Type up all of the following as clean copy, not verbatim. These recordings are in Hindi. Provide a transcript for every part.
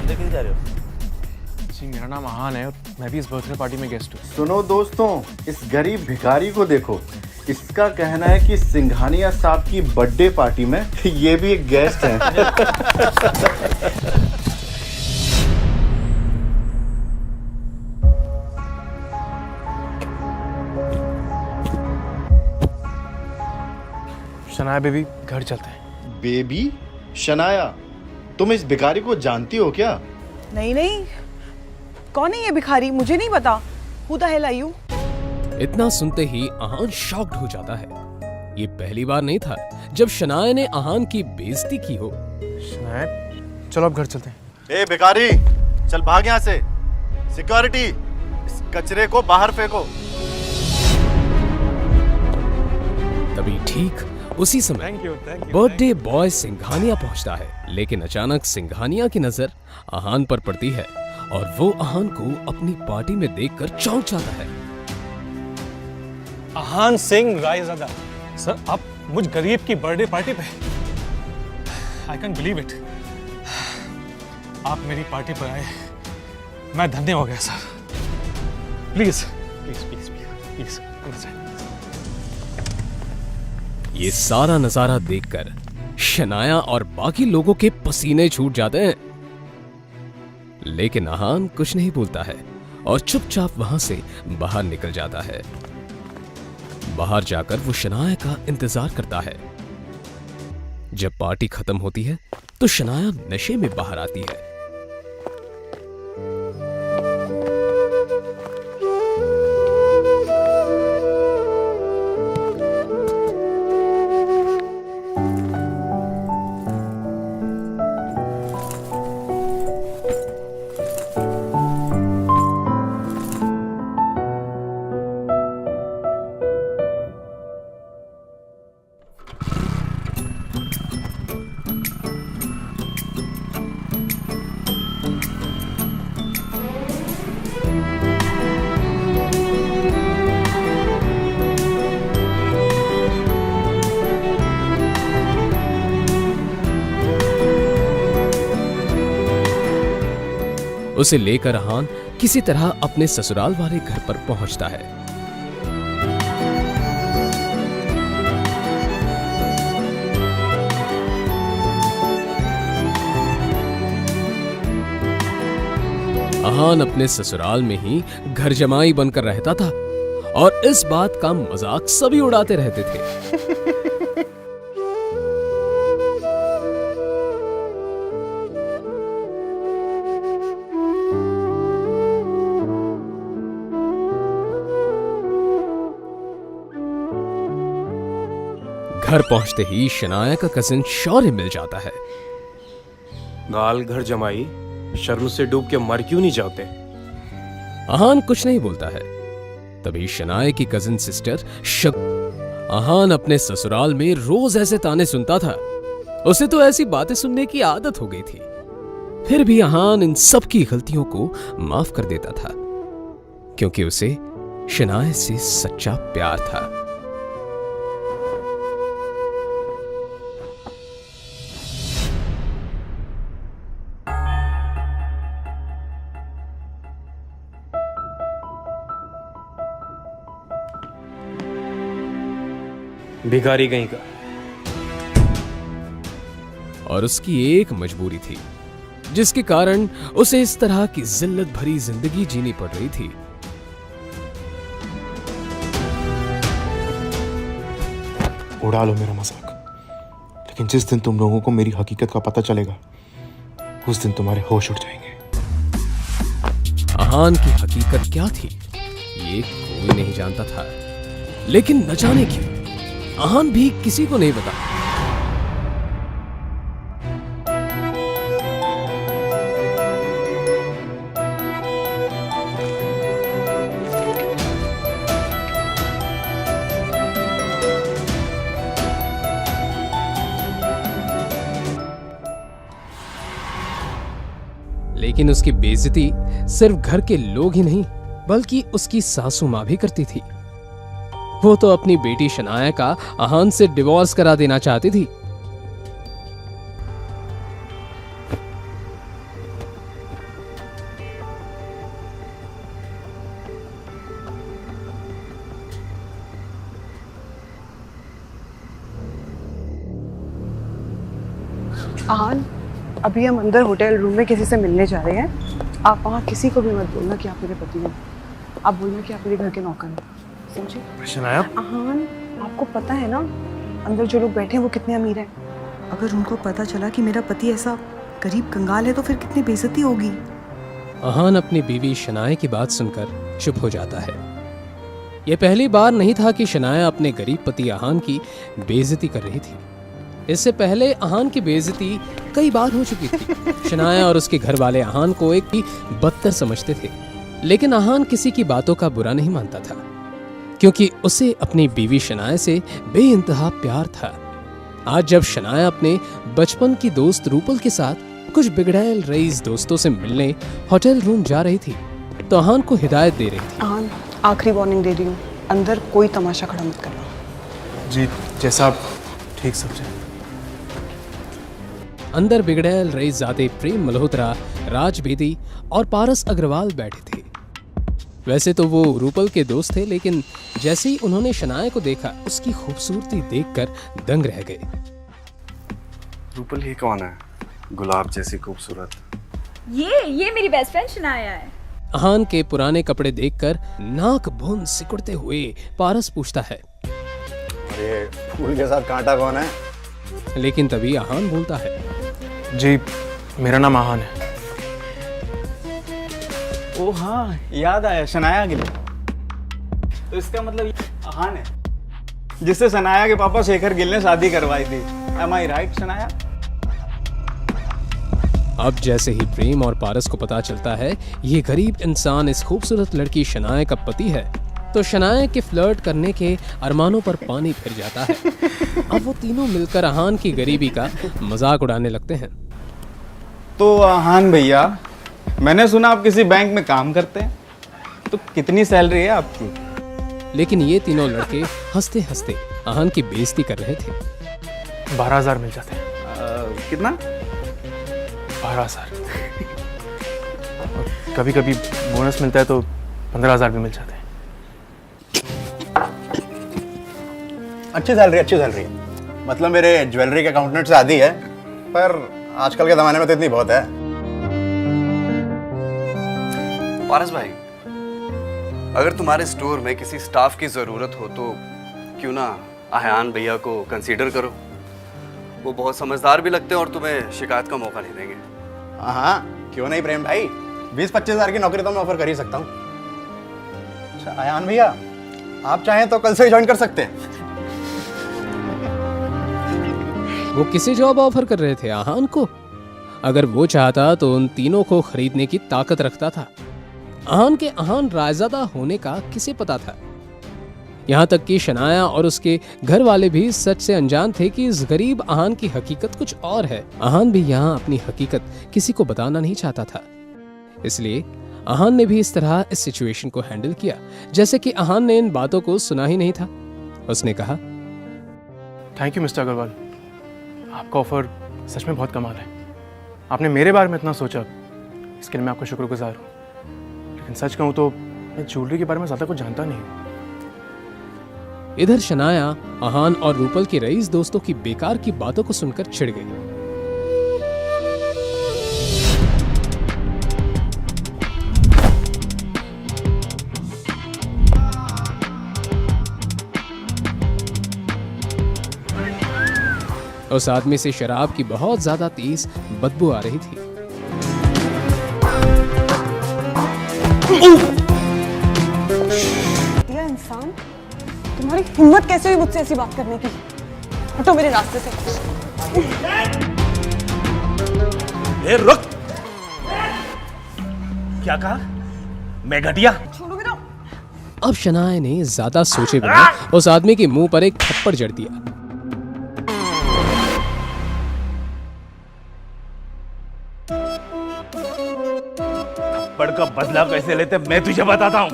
अंदर किधर जा रहे हो? जी मेरा नाम आहान है और मैं भी इस बर्थडे पार्टी में गेस्ट हूँ। सुनो दोस्तों, इस गरीब भिखारी को देखो। इसका कहना है कि सिंघानिया साहब की बर्थडे पार्टी में ये भी एक गेस्ट हैं। शनाया बेबी घर चलते हैं। बेबी? शनाया, तुम इस भिखारी को जानती हो क्या? नहीं नहीं, कौन है ये भिखारी? मुझे नहीं पता। Who the hell are you? इतना सुनते ही आहान शॉक्ड हो जाता है। ये पहली बार नहीं था जब शनाया ने आहान की बेइज्जती की हो। शनाया चलो अब घर चलते हैं। ए भिखारी, चल भाग यहाँ से। सिक्योरिटी, इस कचरे को बाहर फेंको। तभी ठीक उसी समय बर्थडे बॉय सिंघानिया पहुंचता है, लेकिन अचानक सिंघानिया की नजर आहान पर पड़ती है और वो आहान को अपनी पार्टी में देखकर चौंक जाता है। आहान सिंह रायज़ादा सर, आप मुझ गरीब की बर्थडे पार्टी पे? I can believe it. आप मेरी पार्टी पर आए, मैं धन्य हो गया sir. Please please please please please. ये सारा नजारा देखकर शनाया और बाकी लोगों के पसीने छूट जाते हैं, लेकिन आहान कुछ नहीं बोलता है और चुपचाप वहां से बाहर निकल जाता है। बाहर जाकर वो शनाया का इंतजार करता है। जब पार्टी खत्म होती है तो शनाया नशे में बाहर आती है। उसे लेकर आहान किसी तरह अपने ससुराल वाले घर पर पहुंचता है। आहान अपने ससुराल में ही घर जमाई बनकर रहता था और इस बात का मजाक सभी उड़ाते रहते थे। घर पहुंचते ही शनाया का कजिन शौर्य मिल जाता है। गाल घर जमाई, शर्म से डूब के मर क्यों नहीं जाते? आहान कुछ नहीं बोलता है। तभी शनाया की कजिन सिस्टर आहान अपने ससुराल में रोज ऐसे ताने सुनता था। उसे तो ऐसी बातें सुनने की आदत हो गई थी। फिर भी आहान इन सब की गलतियों को माफ कर देता था, क्योंकि उसे शनाया से सच्चा प्यार था। भिखारी कहीं का। और उसकी एक मजबूरी थी, जिसके कारण उसे इस तरह की जिल्लत भरी जिंदगी जीनी पड़ रही थी। उड़ा लो मेरा मजाक, लेकिन जिस दिन तुम लोगों को मेरी हकीकत का पता चलेगा, उस दिन तुम्हारे होश उड़ जाएंगे। आहान की हकीकत क्या थी ये कोई नहीं जानता था, लेकिन न जाने क्यों आहान भी किसी को नहीं बता। लेकिन उसकी बेइज्जती सिर्फ घर के लोग ही नहीं, बल्कि उसकी सासू माँ भी करती थी। वो तो अपनी बेटी शनाया का आहान से डिवोर्स करा देना चाहती थी। आहान, अभी हम अंदर होटल रूम में किसी से मिलने जा रहे हैं। आप वहाँ किसी को भी मत बोलना कि आप मेरे पति हैं। आप बोलना कि आप मेरे घर के नौकर हैं, समझे? शनाया, आहान, आपको पता है ना अंदर जो लोग बैठे हैं वो कितने अमीर हैं। अगर उनको पता चला कि मेरा पति ऐसा गरीब कंगाल है तो फिर कितनी बेइज्जती होगी। आहान अपनी बीवी शनाया की बात सुनकर चुप हो जाता है। यह पहली बार नहीं था कि शनाया अपने गरीब पति आहान की बेइज्जती कर रही थी। इससे पहले आहान की बेइज्जती कई बार हो चुकी थी। शनाया और उसके घर वाले आहान को एक ही बदतर समझते थे, लेकिन आहान किसी की बातों का बुरा नहीं मानता था, क्योंकि उसे अपनी बीवी शनाया से बेइंतहा प्यार था। आज जब शनाया अपने बचपन की दोस्त रूपल के साथ कुछ बिगड़ैल रईस दोस्तों से मिलने होटल रूम जा रही थी, तो आहान को हिदायत दे रही थी। आहान, आखिरी वार्निंग दे रही हूँ, अंदर कोई तमाशा खड़ा मत करना। जी जैसा आप ठीक समझे। अंदर बिगड़ैल रईसजादे प्रेम मल्होत्रा, राज बेदी और पारस अग्रवाल बैठे थे। वैसे तो वो रूपल के दोस्त थे, लेकिन जैसे ही उन्होंने शनाया को देखा, उसकी खूबसूरती देखकर दंग रह गए। रूपल ये कौन है? गुलाब जैसी खूबसूरत। ये मेरी बेस्ट फ्रेंड शनाया है। आहान के पुराने कपड़े देखकर नाक भून सिकुड़ते हुए पारस पूछता है, अरे फूल के साथ कांटा कौन है? लेकिन तभी आहान बोलता है, जी मेरा नाम आहान है। ओ हाँ, याद आया, शनाया गिल। तो इसका मतलब ये आहान है जिससे शनाया के पापा शेखर गिल ने शादी करवाई थी। Am I right, Shanaya? अब जैसे ही प्रेम और पारस को पता चलता है ये गरीब इंसान इस खूबसूरत लड़की शनाया का पति है, तो शनाया के फ्लर्ट करने के अरमानों पर पानी फिर जाता है। अब वो तीनों मिलकर आहान की गरीबी का मजाक उड़ाने लगते हैं। तो आहान भैया, मैंने सुना आप किसी बैंक में काम करते हैं, तो कितनी सैलरी है आपकी? लेकिन ये तीनों लड़के हंसते हंसते आहान की बेइज्जती कर रहे थे। 12,000 मिल जाते हैं। कितना? 12,000। और कभी कभी बोनस मिलता है तो 15,000 भी मिल जाते हैं। अच्छी सैलरी। मतलब मेरे ज्वेलरी के अकाउंटेंट से आधी है, पर आजकल के ज़माने में तो इतनी बहुत है। पारस भाई, अगर तुम्हारे स्टोर में किसी स्टाफ की ज़रूरत हो तो क्यों ना आहान भैया को कंसीडर करो। वो बहुत समझदार भी लगते हैं और तुम्हें शिकायत का मौका नहीं देंगे। हाँ, क्यों नहीं प्रेम भाई, 20-25 हज़ार की नौकरी तो मैं ऑफर कर ही सकता हूँ। अच्छा आयान भैया, आप चाहें तो कल से ज्वाइन कर सकते हैं। वो किसे जॉब ऑफर कर रहे थे? आहान को? अगर वो चाहता तो उन तीनों को खरीदने की ताकत रखता था। आहान के आहान रायजादा होने का किसे पता था? यहाँ तक कि शनाया और उसके घर वाले भी सच से अनजान थे कि इस गरीब आहान की हकीकत कुछ और है। आहान भी यहाँ अपनी हकीकत किसी को बताना नहीं चाहता था, इसलिए आहान ने भी इस तरह इस सिचुएशन को हैंडल किया जैसे कि आहान ने इन बातों को सुना ही नहीं था। उसने कहा, थैंक यू मिस्टर अग्रवाल, आपका ऑफर सच में बहुत कमाल है। आपने मेरे बारे में इतना सोचा, इसके लिए मैं आपका शुक्रगुजार हूँ। लेकिन सच कहूँ तो मैं ज्वेलरी के बारे में ज़्यादा कुछ जानता नहीं हूँ। इधर शनाया आहान और रूपल के रईस दोस्तों की बेकार की बातों को सुनकर चिढ़ गई। उस आदमी से शराब की बहुत ज्यादा तेज बदबू आ रही थी। ये इंसान, तुम्हारी हिम्मत कैसे हुई मुझसे ऐसी बात करने की? हटो मेरे रास्ते से। ए रुक! क्या कहा? मैं घटिया? छोड़ो मेरा। अब शनाया ने ज्यादा सोचे बिना उस आदमी के मुंह पर एक थप्पड़ जड़ दिया। थप्पड़ का बदला कैसे लेते मैं तुझे बताता हूँ।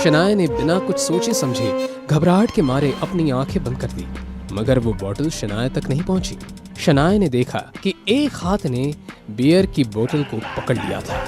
शनाया ने बिना कुछ सोचे समझे घबराहट के मारे अपनी आंखें बंद कर दी, मगर वो बोतल शनाया तक नहीं पहुंची। शनाया ने देखा कि एक हाथ ने बियर की बोतल को पकड़ लिया था।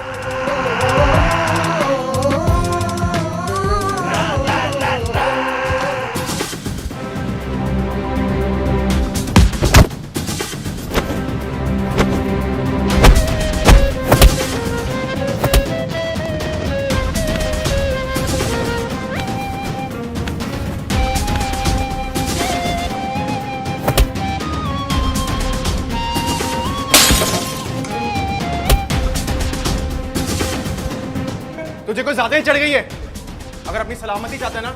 तुझे कोई ज्यादा ही चढ़ गई है। अगर अपनी सलामती चाहता है ना,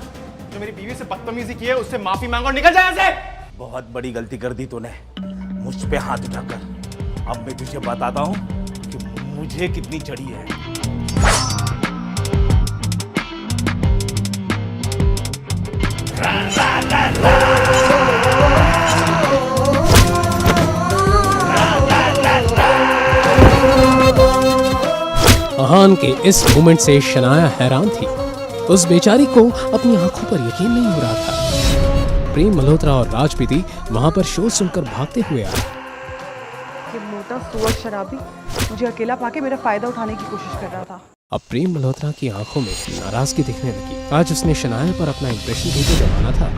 जो मेरी बीवी से बदतमीजी की है उससे माफी मांगो और निकल जाए यहाँ से। बहुत बड़ी गलती कर दी तूने, मुझ पे हाथ उठाकर। अब मैं तुझे बताता हूँ कि मुझे कितनी चढ़ी है। अहान के इस मोमेंट से शनाया हैरान थी। उस बेचारी को अपनी आंखों पर यकीन नहीं हो रहा था। प्रेम मल्होत्रा और राज बेदी वहां पर शोर सुनकर भागते हुए आए। ये मोटा सुअर शराबी मुझे अकेला पाके मेरा फायदा उठाने की कोशिश कर रहा था। अब प्रेम मल्होत्रा की आंखों में नाराजगी दिखने लगी। आज उसने शनाया पर अपना इंप्रेशन भी तो जमाना था,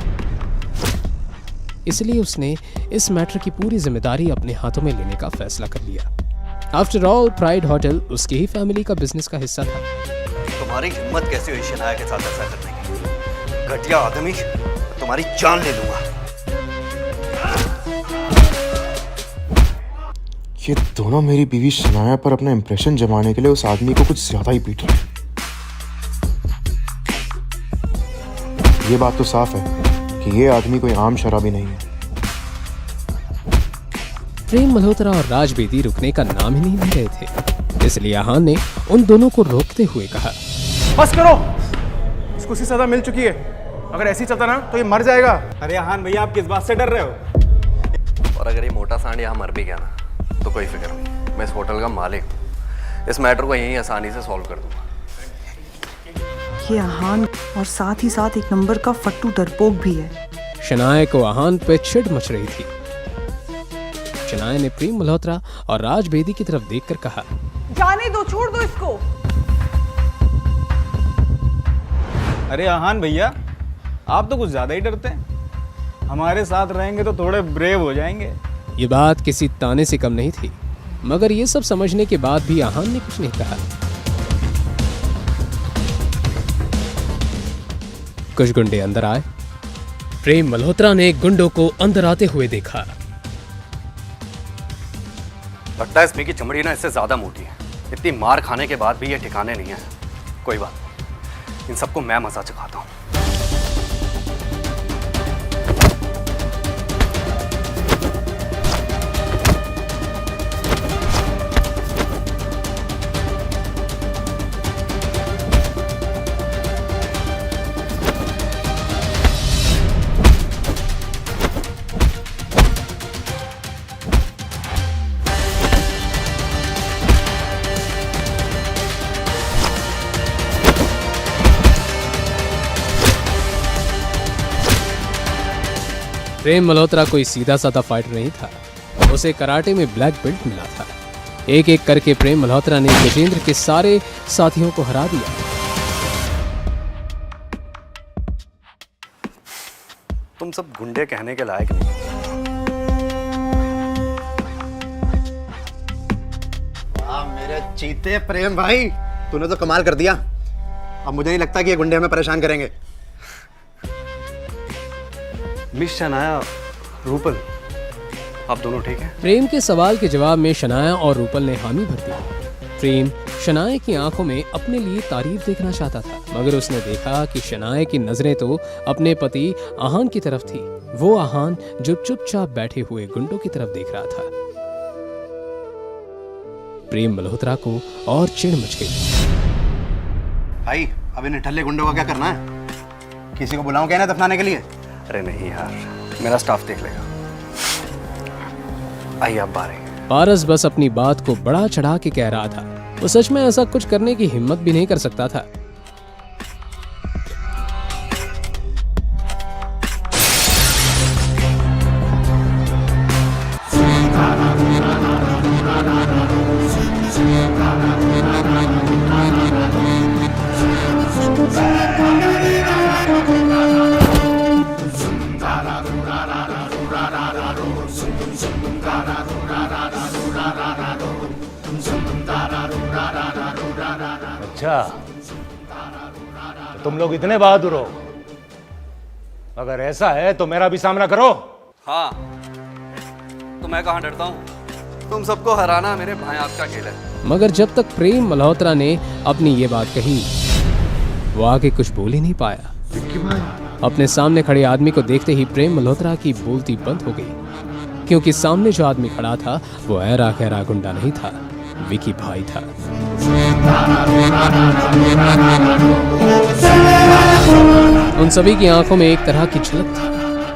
इसलिए उसने इस मैटर की पूरी जिम्मेदारी अपने हाथों में लेने का फैसला कर लिया। आफ्टर ऑल प्राइड होटल उसकी ही फैमिली का बिजनेस का हिस्सा था। तुम्हारी हिम्मत कैसे हुई शनाया के साथ ऐसा करने की? घटिया आदमी, तुम्हारी जान ले लूंगा। ये दोनों मेरी बीवी शनाया पर अपना इंप्रेशन जमाने के लिए उस आदमी को कुछ ज्यादा ही पीट रहे हैं। ये बात तो साफ है कि ये आदमी कोई आम शराबी नहीं है। प्रेम मल्होत्रा और राज बेदी रुकने का नाम ही नहीं ले रहे थे, इसलिए अहान ने उन दोनों को रोकते हुए कहा, बस करो, इसको सी सजा मिल चुकी है। अगर ऐसी चलता ना तो ये मर जाएगा। अरे अहान भैया, आप किस बात से डर रहे हो? और अगर ये मोटा सांड यहाँ मर भी गया ना तो कोई फिक्र नहीं, मैं इस होटल का मालिक हूँ। इस मैटर को यहीं आसानी से सॉल्व कर दूंगा। ये अहान और साथ ही साथ एक नंबर का फट्टू डरपोक भी है। शनाया को अहान पे चिढ़ मच रही थी। शनाया ने प्रेम मल्होत्रा और राज बेदी की तरफ देखकर कहा, जाने दो, छोड़ दो इसको। अरे अहान भैया, आप तो कुछ ज्यादा ही डरते हैं। हमारे साथ रहेंगे तो थोड़े ब्रेव हो जाएंगे। ये बात किसी ताने से कम नहीं थी, मगर ये सब समझने के बाद भी अहान ने कुछ नहीं कहा। कुछ गुंडे अंदर आए। प्रेम मल्होत्रा ने गुंडों को अंदर आते हुए देखा। लगता है इसमें की चमड़ी ना इससे ज्यादा मोटी है। इतनी मार खाने के बाद भी ये ठिकाने नहीं है। कोई बात नहीं, इन सबको मैं मजा चखाता हूँ। प्रेम मल्होत्रा कोई सीधा साधा फाइटर नहीं था, उसे कराटे में ब्लैक बेल्ट मिला था। एक एक करके प्रेम मल्होत्रा ने गजेंद्र के सारे साथियों को हरा दिया। तुम सब गुंडे कहने के लायक नहीं। मेरे चीते प्रेम भाई, तूने तो कमाल कर दिया। अब मुझे नहीं लगता कि ये गुंडे हमें परेशान करेंगे। मिस शनाया, रूपल, आप दोनों ठीक हैं? प्रेम के सवाल के जवाब में शनाया और रूपल ने हामी भर दी। प्रेम शनाया की आंखों में अपने लिए तारीफ देखना चाहता था, मगर उसने देखा कि शनाया की नजरें तो अपने पति अहान की तरफ थी। वो अहान जो चुपचाप बैठे हुए गुंडों की तरफ देख रहा था। प्रेम मल्होत्रा को और चिढ़ मच गई। भाई, अब इन ठल्ले गुंडों का क्या करना है? किसी को बुलाऊं क्या ना दफनाने के लिए? अरे नहीं यार, मेरा स्टाफ देख लेगा। आइए आप बाहर आइए। पारस बस अपनी बात को बड़ा चढ़ा के कह रहा था। वो सच में ऐसा कुछ करने की हिम्मत भी नहीं कर सकता था। अच्छा, तो तुम लोग इतने बहादुर हो? अगर ऐसा है तो मेरा भी सामना करो। हाँ, तो मैं कहाँ डरता हूँ? तुम सबको हराना मेरे भाई आपका खेल है। मगर जब तक प्रेम मल्होत्रा ने अपनी ये बात कही, वो आगे कुछ बोल ही नहीं पाया। अपने सामने खड़े आदमी को देखते ही प्रेम मल्होत्रा की बोलती बंद हो गई, क्योंकि सामने जो आदमी खड़ा था वो ऐरा खैरा गुंडा नहीं था, विकी भाई था। उन सभी की आंखों में एक तरह की झलक थी,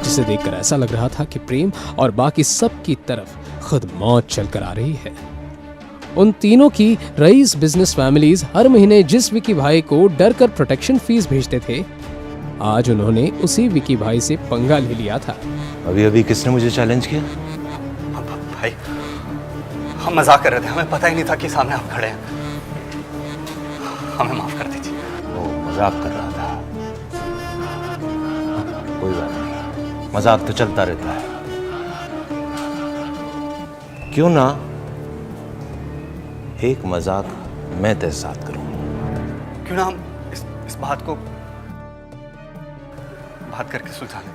जिसे देखकर ऐसा लग रहा था कि प्रेम और बाकी सब की तरफ खुद मौत चलकर आ रही है। उन तीनों की रईस बिजनेस फैमिलीज हर महीने जिस विकी भाई को डर कर प्रोटेक्शन फीस भेजते थे, आज उन्होंने उसी विकी भाई से पंगा ले लिया था। अभी अभी किसने मुझे चैलेंज किया? भाई हम मजाक कर रहे थे, हमें पता ही नहीं था कि सामने आप खड़े हैं, हमें माफ कर दीजिए। वो मजाक कर रहा था। कोई बात नहीं, मजाक तो चलता रहता है। क्यों ना एक मजाक मैं तेरे साथ करूं? क्यों ना हम इस बात को बात करके सुलझा लें।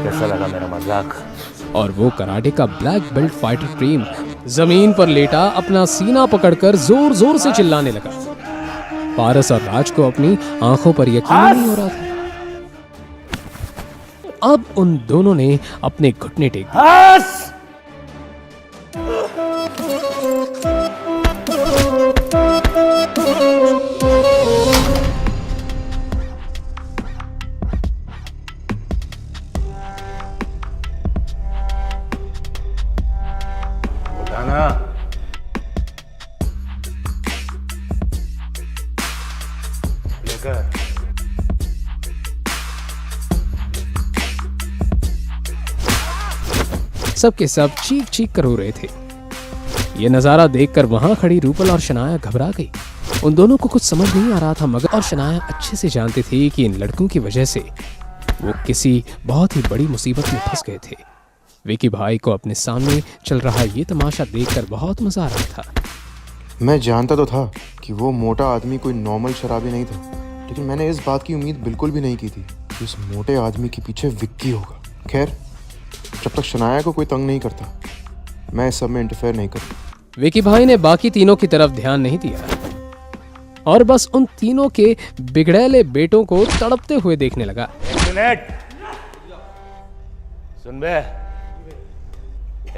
कैसा लगा मेरा मजाक? और वो कराटे का ब्लैक बेल्ट फाइटर प्रेम जमीन पर लेटा अपना सीना पकड़कर जोर जोर से चिल्लाने लगा। पारस और राज को अपनी आंखों पर यकीन नहीं हो रहा था। अब उन दोनों ने अपने घुटने टेक दिए। बताना। लेकर सब के सब चीख चीख कर रो रहे थे। ये नजारा देखकर वहां खड़ी रूपल और शनाया घबरा गई। उन दोनों को कुछ समझ नहीं आ रहा था, मगर और शनाया अच्छे से जानते थे कि इन लड़कों की वजह से वो किसी बहुत ही बड़ी मुसीबत में फंस गए थे। विकी भाई को अपने सामने चल रहा ये तमाशा देखकर बहुत मजा आ रहा था। मैं जानता तो था कि वो मोटा आदमी कोई नॉर्मल शराबी नहीं था, लेकिन मैंने इस बात की उम्मीद बिल्कुल भी नहीं की थी कि उस मोटे आदमी के पीछे विक्की होगा। खैर, जब तक शनाया को कोई तंग नहीं करता, मैं इस सब में इंटरफेयर नहीं करता। विकी भाई ने बाकी तीनों की तरफ ध्यान नहीं दिया और बस उन तीनों के बिगड़ैले बेटों को तड़पते हुए देखने लगा। सुन बे,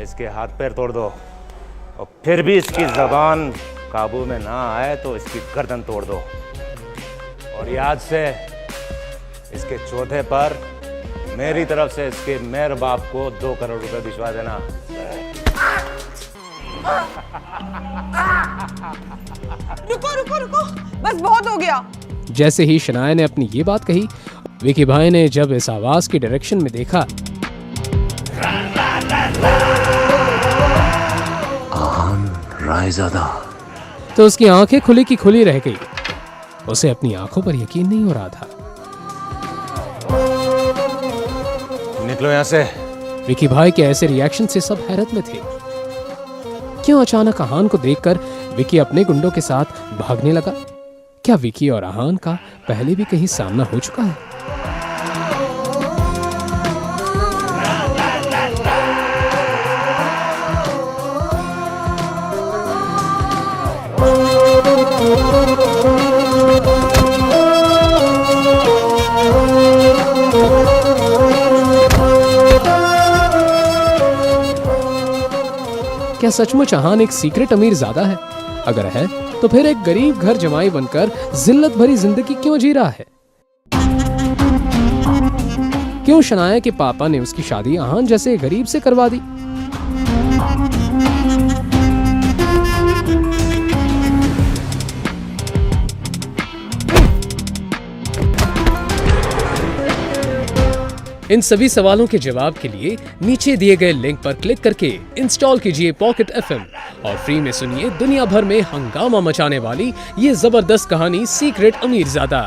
इसके हाथ पैर तोड़ दो और फिर भी इसकी जबान काबू में ना आए तो इसकी गर्दन तोड़ दो। और याद से इसके चौथे पर मेरी तरफ से इसके मेरे बाप को 2 करोड़ रुपए भिजवा देना। रुको रुको रुको, बस बहुत हो गया। जैसे ही शनाया ने अपनी ये बात कही, विकी भाई ने जब इस आवाज की डायरेक्शन में देखा, रायज़ादा, तो उसकी आंखें खुली की खुली रह गई। उसे अपनी आंखों पर यकीन नहीं हो रहा था। निकलो यहां से। विकी भाई के ऐसे रिएक्शन से सब हैरत में थे। क्यों अचानक आहान को देखकर विकी अपने गुंडों के साथ भागने लगा? क्या विकी और आहान का पहले भी कहीं सामना हो चुका है? क्या सचमुच आहान एक सीक्रेट अमीर ज़्यादा है? अगर है तो फिर एक गरीब घर जमाई बनकर जिल्लत भरी जिंदगी क्यों जी रहा है? क्यों शनाया के पापा ने उसकी शादी आहान जैसे गरीब से करवा दी? इन सभी सवालों के जवाब के लिए नीचे दिए गए लिंक पर क्लिक करके इंस्टॉल कीजिए पॉकेट FM और फ्री में सुनिए दुनिया भर में हंगामा मचाने वाली ये जबरदस्त कहानी सीक्रेट अमीरजादा।